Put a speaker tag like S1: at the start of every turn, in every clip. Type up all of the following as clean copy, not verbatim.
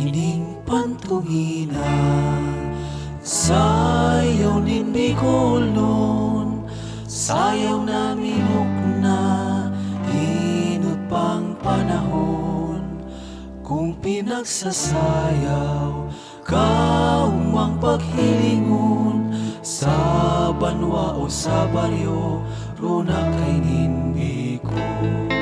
S1: Ining pantumina sayaw nin Bicolon, sayaw na minuk na inut pang panahon. Kung pinagsasayaw kaumang paghilingon sa banwa o sa baryo, runa kay nin Bicol.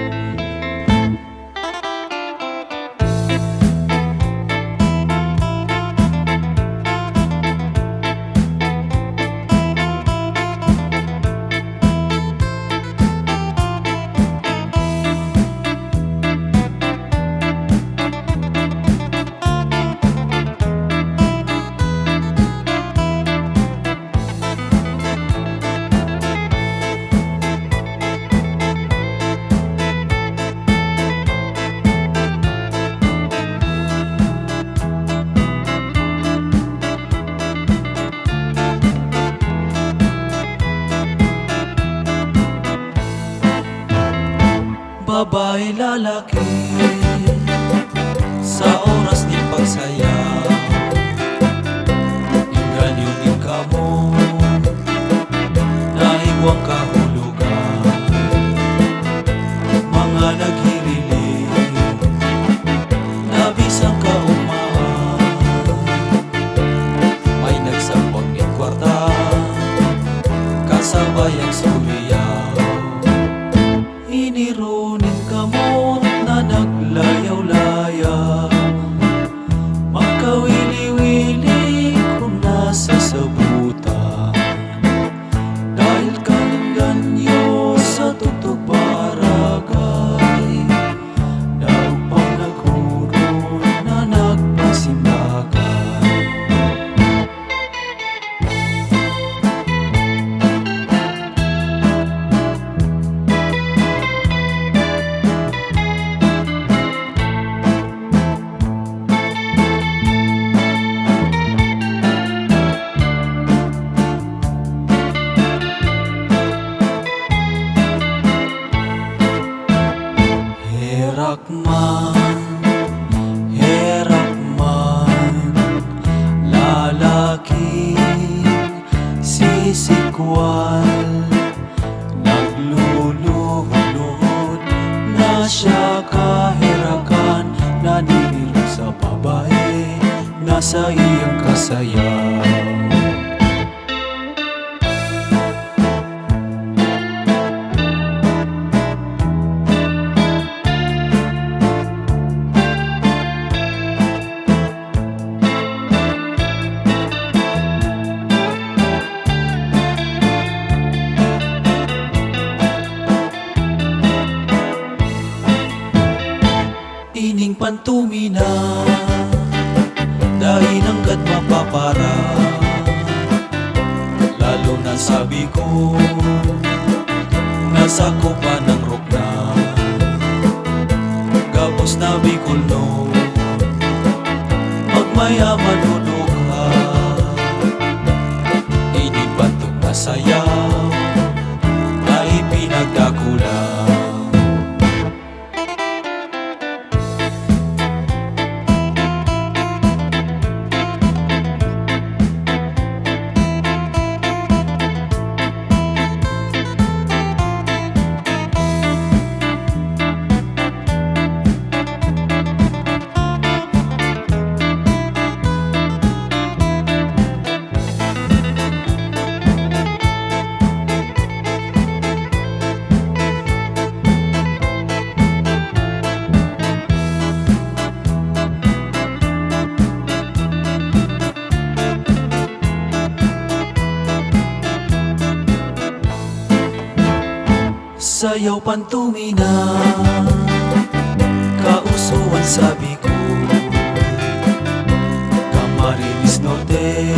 S1: Babae lalaki sa oras ni pagsayaw, inggan yun din kamo naigwang kahulugan. Mga naghililing nabisang kaumahan, may nagsapot ni kwarta kasabay ang suliyaw. Inirunin kamot na naglayaw-layaw, magkawili-wili kung nasa sabutan. Dahil kalingganyo sa tutog barangay, daw pang naghuron na nagpasimbagan. Herak man, lalaking sisikwal, nagluluhod na siya kaherakan, naniniro sa babae, nasa iyang kasayaw. Ining pantumina dahil hanggat mapapara, lalo na sabi ko nasakupan ng rokna, gabos na Bicol no, magmayaman ulok ha. Ining pantog na sayaw na ipinagdakulang. Sayaw pantumina, kausuan sabi ko, Camarines Norte,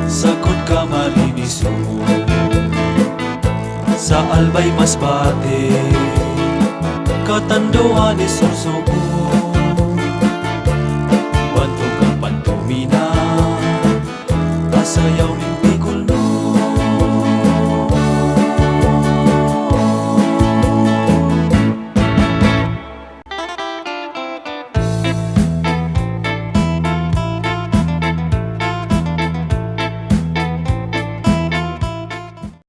S1: sakot Camarines Sur, sa Albay Masbate, Catanduanes ni Sorsogon, Bantog ang pantumina, kasayaw ni